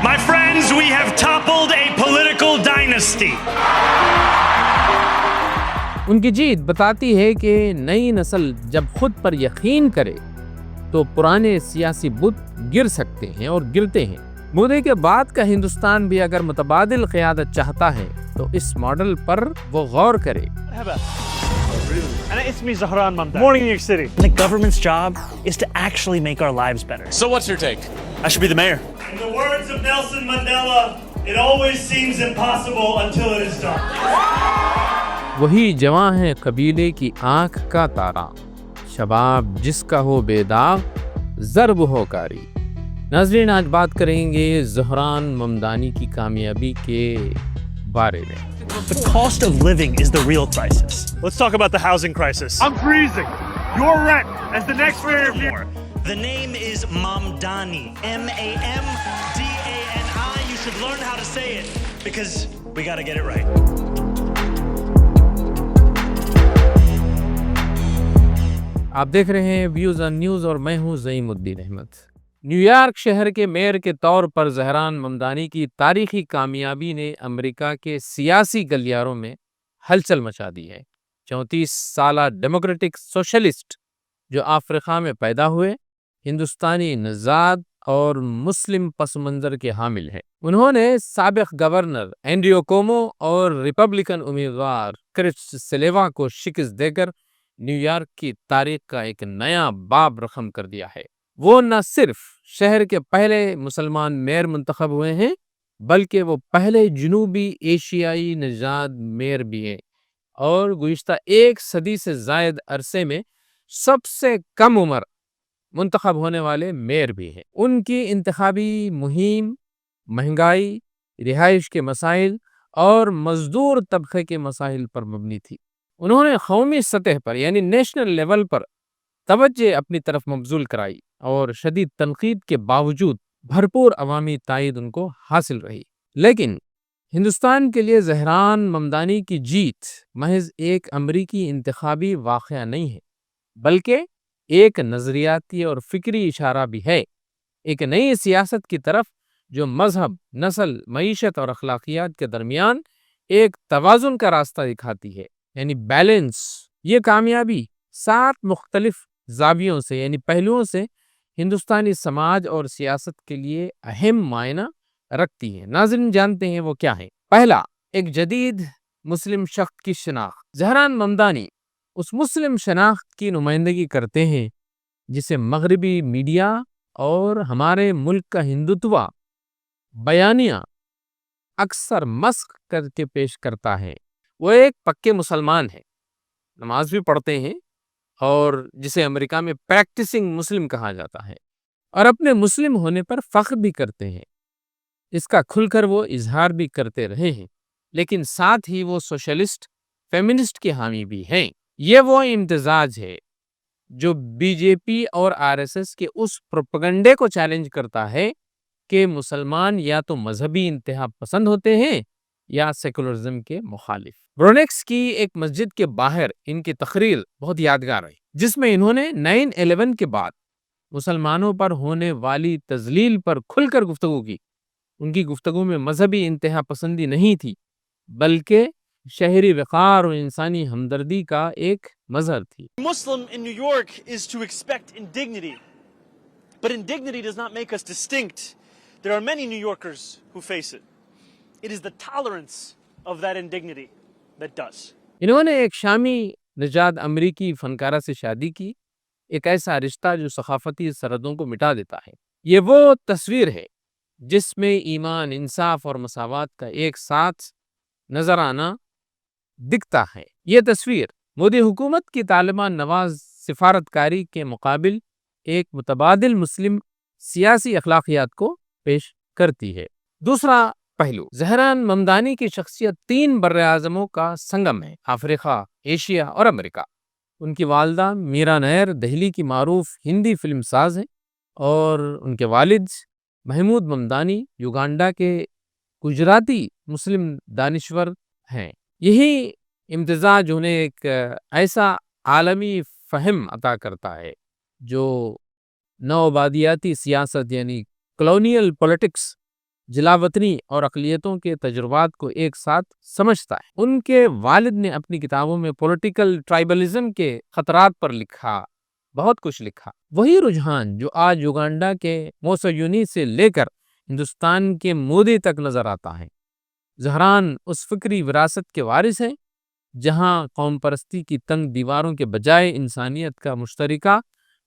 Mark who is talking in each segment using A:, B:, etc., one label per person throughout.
A: My friends, we have toppled a political dynasty.
B: ان کی جیت بتاتی ہے کہ نئی نسل جب خود پر یقین کرے تو پرانے سیاسی بت گر سکتے ہیں اور گرتے ہیں۔ مودی کے بعد کا ہندوستان بھی اگر متبادل قیادت چاہتا ہے تو اس ماڈل پر وہ غور کرے۔
A: And it's me, Zahran Mamdani. Morning, New York City.
C: The government's job is to actually make our lives better.
D: So what's your take?
C: I should be the mayor.
A: In the words of Nelson Mandela, it always seems impossible until it is done.
B: وہی جواں ہے قبیلے کی آنکھ کا تارا، شباب جس کا ہو بے داغ ضرب ہو کاری۔ ناظرین، آج بات کریں گے زہران ممدانی کی کامیابی کے بارے میں۔
C: The cost of living is the real crisis.
A: Let's talk about the housing crisis. I'm freezing. Your rent as the next mayor of New York.
C: The name is Mamdani. M-A-M-D-A-N-I. You should learn how to say it because we got to get it right.
B: آپ دیکھ رہے ہیں views on news اور میں ہوں زعیم الدین Ahmad. New York شہر کے mayor کے طور پر زہران ممدانی کی تاریخی کامیابی نے امریکہ کے سیاسی گلیاروں میں ہلچل مچا دی ہے۔ 34 سالہ ڈیموکریٹک سوشلسٹ جو افریقہ میں پیدا ہوئے، ہندوستانی نژاد اور مسلم پس منظر کے حامل ہیں۔ انہوں نے سابق گورنر اینڈریو کومو اور ریپبلکن امیدوار کرس سلیوا کو شکست دے کر نیو یارک کی تاریخ کا ایک نیا باب رقم کر دیا ہے۔ وہ نہ صرف شہر کے پہلے مسلمان میئر منتخب ہوئے ہیں بلکہ وہ پہلے جنوبی ایشیائی نژاد میئر بھی ہیں اور گزشتہ 1 صدی سے زائد عرصے میں سب سے کم عمر منتخب ہونے والے میئر بھی ہیں۔ ان کی انتخابی مہم مہنگائی، رہائش کے مسائل اور مزدور طبقے کے مسائل پر مبنی تھی۔ انہوں نے قومی سطح پر یعنی نیشنل لیول پر توجہ اپنی طرف مبذول کرائی اور شدید تنقید کے باوجود بھرپور عوامی تائید ان کو حاصل رہی۔ لیکن ہندوستان کے لیے زہران ممدانی کی جیت محض ایک امریکی انتخابی واقعہ نہیں ہے بلکہ ایک نظریاتی اور فکری اشارہ بھی ہے، ایک نئی سیاست کی طرف جو مذہب، نسل، معیشت اور اخلاقیات کے درمیان ایک توازن کا راستہ دکھاتی ہے، یعنی بیلنس۔ یہ کامیابی 7 مختلف زاویوں سے یعنی پہلوؤں سے ہندوستانی سماج اور سیاست کے لیے اہم معنی رکھتی ہے۔ ناظرین، جانتے ہیں وہ کیا ہے۔ پہلا، ایک جدید مسلم شخص کی شناخت۔ زہران ممدانی اس مسلم شناخت کی نمائندگی کرتے ہیں جسے مغربی میڈیا اور ہمارے ملک کا ہندوتوا بیانیہ اکثر مسخ کر کے پیش کرتا ہے۔ وہ ایک پکے مسلمان ہیں، نماز بھی پڑھتے ہیں اور جسے امریکہ میں پریکٹسنگ مسلم کہا جاتا ہے، اور اپنے مسلم ہونے پر فخر بھی کرتے ہیں۔ اس کا کھل کر وہ اظہار بھی کرتے رہے ہیں، لیکن ساتھ ہی وہ سوشلسٹ، فیمنسٹ کے حامی بھی ہیں۔ یہ وہ امتزاج ہے جو بی جے پی اور آر ایس ایس کے اس پروپیگنڈے کو چیلنج کرتا ہے کہ مسلمان یا تو مذہبی انتہا پسند ہوتے ہیں یا سیکولرزم کے مخالف۔ برونکس کی ایک مسجد کے باہر ان کی تقریر بہت یادگار ہے جس میں انہوں نے 9/11 کے بعد مسلمانوں پر ہونے والی تذلیل پر کھل کر گفتگو کی۔ ان کی گفتگو میں مذہبی انتہا پسندی نہیں تھی بلکہ شہری وقار اور انسانی ہمدردی کا ایک مظہر تھی۔
E: Muslim in New York is to expect indignity, but indignity does not make us distinct. There are many New Yorkers who face it. It is the tolerance of that indignity that does.
B: انہوں نے ایک شامی نژاد امریکی فنکارہ سے شادی کی، ایک ایسا رشتہ جو ثقافتی سرحدوں کو مٹا دیتا ہے۔ یہ وہ تصویر ہے جس میں ایمان، انصاف اور مساوات کا ایک ساتھ نظر آنا دکھتا ہے۔ یہ تصویر مودی حکومت کی طالبان نواز سفارتکاری کے مقابل ایک متبادل مسلم سیاسی اخلاقیات کو پیش کرتی ہے۔ دوسرا پہلو، زہران ممدانی کی شخصیت 3 براعظموں کا سنگم ہے، افریقہ، ایشیا اور امریکہ۔ ان کی والدہ میرا نیر دہلی کی معروف ہندی فلم ساز ہیں اور ان کے والد محمود ممدانی یوگانڈا کے گجراتی مسلم دانشور ہیں۔ یہی امتزاج انہیں ایک ایسا عالمی فہم عطا کرتا ہے جو نوآبادیاتی سیاست یعنی کلونیل پولیٹکس جلاوطنی اور اقلیتوں کے تجربات کو ایک ساتھ سمجھتا ہے۔ ان کے والد نے اپنی کتابوں میں پولیٹیکل ٹرائبلزم کے خطرات پر لکھا، بہت کچھ لکھا۔ وہی رجحان جو آج یوگانڈا کے موسوینی سے لے کر ہندوستان کے مودی تک نظر آتا ہے۔ زہران اس فکری وراثت کے وارث ہیں جہاں قوم پرستی کی تنگ دیواروں کے بجائے انسانیت کا مشترکہ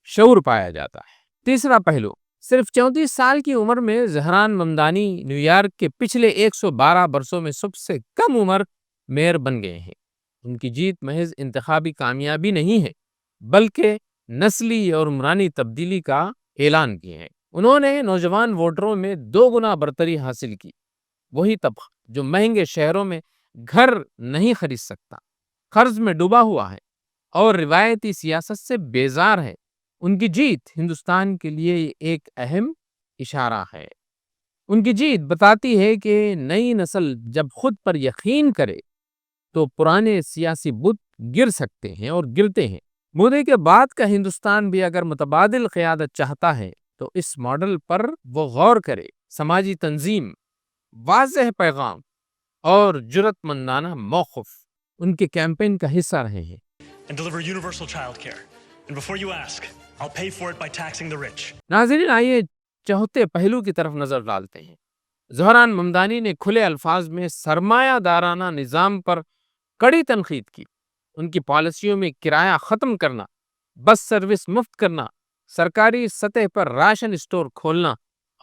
B: شعور پایا جاتا ہے۔ تیسرا پہلو، صرف 34 سال کی عمر میں زہران ممدانی نیو یارک کے پچھلے 112 برسوں میں سب سے کم عمر میئر بن گئے ہیں۔ ان کی جیت محض انتخابی کامیابی نہیں ہے بلکہ نسلی اور عمرانی تبدیلی کا اعلان کیا ہے۔ انہوں نے نوجوان ووٹروں میں 2 گنا برتری حاصل کی، وہی طبقہ جو مہنگے شہروں میں گھر نہیں خرید سکتا، قرض میں ڈوبا ہوا ہے اور روایتی سیاست سے بیزار ہے۔ ان کی جیت ہندوستان کے لیے ایک اہم اشارہ ہے۔ ان کی جیت بتاتی ہے کہ نئی نسل جب خود پر یقین کرے تو پرانے سیاسی بت گر سکتے ہیں اور گرتے ہیں۔ مودی کے بعد کا ہندوستان بھی اگر متبادل قیادت چاہتا ہے تو اس ماڈل پر وہ غور کرے۔ سماجی تنظیم، واضح پیغام اور جرأت مندانہ موقف ان کے کیمپین کا حصہ رہے ہیں۔
C: And deliver universal child care. And before you ask, I'll pay for it by taxing the rich.
B: ناظرین، آئیے چوتھے پہلو کی طرف نظر ڈالتے ہیں۔ زہران ممدانی نے کھلے الفاظ میں سرمایہ دارانہ نظام پر کڑی تنقید کی۔ ان کی پالیسیوں میں کرایہ ختم کرنا، بس سروس مفت کرنا، سرکاری سطح پر راشن اسٹور کھولنا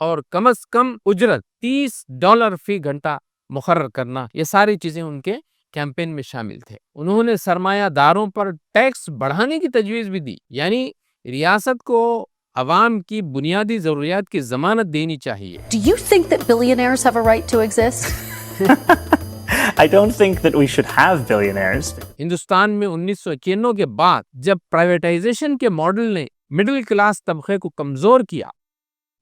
B: اور کم از کم اجرت $30 فی گھنٹہ مقرر کرنا، یہ ساری چیزیں ان کے کیمپین میں شامل تھے۔ انہوں نے سرمایہ داروں پر ٹیکس بڑھانے کی تجویز بھی دی، یعنی ریاست کو عوام کی بنیادی ضروریات کی ضمانت دینی چاہیے۔
D: Do you think that billionaires have a right to exist?
E: I don't think that we should have billionaires.
B: Hindustan میں 1991 کے بعد جب پرائیویٹائزیشن کے ماڈل نے مڈل کلاس طبقے کو کمزور کیا،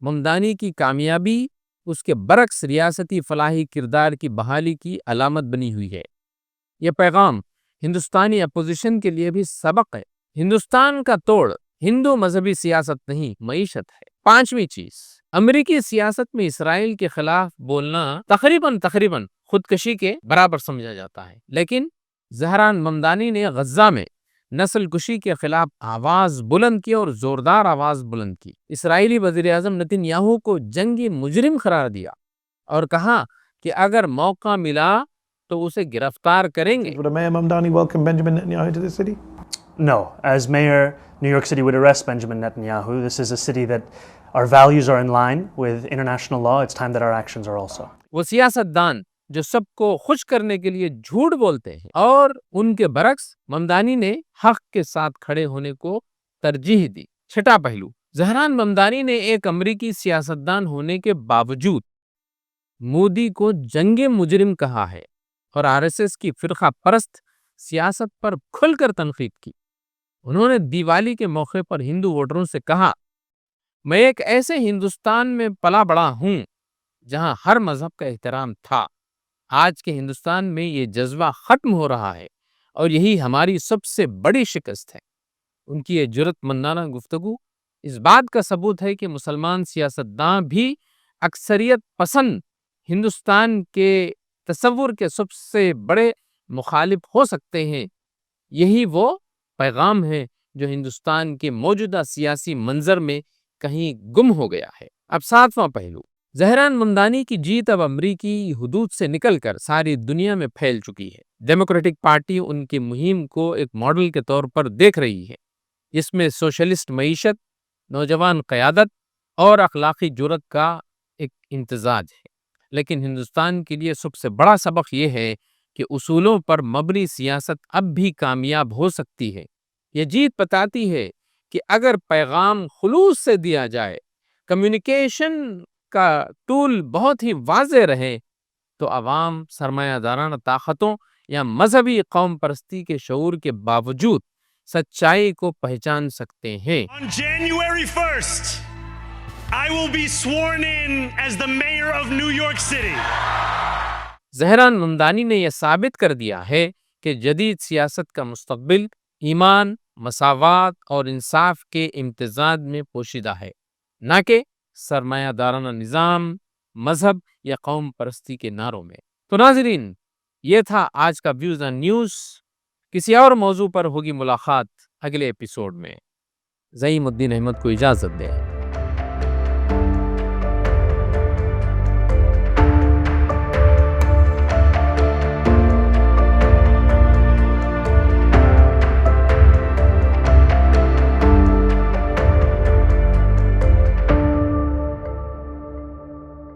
B: ممدانی کی کامیابی اس کے برعکس ریاستی فلاحی کردار کی بحالی کی علامت بنی ہوئی ہے۔ یہ پیغام ہندوستانی اپوزیشن کے لیے بھی سبق ہے۔ ہندوستان کا توڑ ہندو مذہبی سیاست نہیں، معیشت ہے۔ پانچویں چیز، امریکی سیاست میں اسرائیل کے خلاف بولنا تقریباً خودکشی کے برابر سمجھا جاتا ہے، لیکن زہران ممدانی نے غزہ میں نسل کشی کے خلاف آواز بلند کی اور زوردار آواز بلند کی۔ اسرائیلی وزیر اعظم نتن یاہو کو جنگی مجرم قرار دیا اور کہا کہ اگر موقع ملا تو اسے گرفتار کریں گے۔
F: Would Mayor Mamdani welcome Benjamin Netanyahu to the city?
E: No, as mayor, New York City would arrest Benjamin Netanyahu. This is a city that our values are in line with international law. It's time that our actions are also.
B: وہ سیاست دان جو سب کو خوش کرنے کے لیے جھوٹ بولتے ہیں، اور ان کے برعکس ممدانی نے حق کے ساتھ کھڑے ہونے کو ترجیح دی۔ چھٹا پہلو، زہران ممدانی نے ایک امریکی سیاستدان ہونے کے باوجود مودی کو جنگ مجرم کہا ہے اور RSS کی فرقہ پرست سیاست پر کھل کر تنقید کی۔ انہوں نے دیوالی کے موقع پر ہندو ووٹروں سے کہا، میں ایک ایسے ہندوستان میں پلا بڑا ہوں جہاں ہر مذہب کا احترام تھا۔ آج کے ہندوستان میں یہ جذبہ ختم ہو رہا ہے اور یہی ہماری سب سے بڑی شکست ہے۔ ان کی یہ جرأت مندانہ گفتگو اس بات کا ثبوت ہے کہ مسلمان سیاستداں بھی اکثریت پسند ہندوستان کے تصور کے سب سے بڑے مخالف ہو سکتے ہیں۔ یہی وہ پیغام ہے جو ہندوستان کے موجودہ سیاسی منظر میں کہیں گم ہو گیا ہے۔ اب ساتواں پہلو، زہران ممدانی کی جیت اب امریکی حدود سے نکل کر ساری دنیا میں پھیل چکی ہے۔ ڈیموکریٹک پارٹی ان کی مہم کو ایک ماڈل کے طور پر دیکھ رہی ہے، جس میں سوشلسٹ معیشت، نوجوان قیادت اور اخلاقی جرأت کا ایک امتزاج ہے۔ لیکن ہندوستان کے لیے سب سے بڑا سبق یہ ہے کہ اصولوں پر مبنی سیاست اب بھی کامیاب ہو سکتی ہے۔ یہ جیت بتاتی ہے کہ اگر پیغام خلوص سے دیا جائے، کمیونیکیشن کا ٹول بہت ہی واضح رہے، تو عوام سرمایہ دارانہ طاقتوں یا مذہبی قوم پرستی کے شعور کے باوجود سچائی کو پہچان سکتے ہیں۔
C: On January 1st, I will be sworn in as the mayor of New York City.
B: Dhahran Mamdani نے یہ ثابت کر دیا ہے کہ جدید سیاست کا مستقبل ایمان، مساوات اور انصاف کے امتزاج میں پوشیدہ ہے، نہ کہ سرمایہ دارانہ نظام، مذہب یا قوم پرستی کے نعروں میں۔ تو ناظرین، یہ تھا آج کا ویوز آن نیوز۔ کسی اور موضوع پر ہوگی ملاقات اگلے ایپیسوڈ میں۔ زعیم الدین احمد کو اجازت دیں۔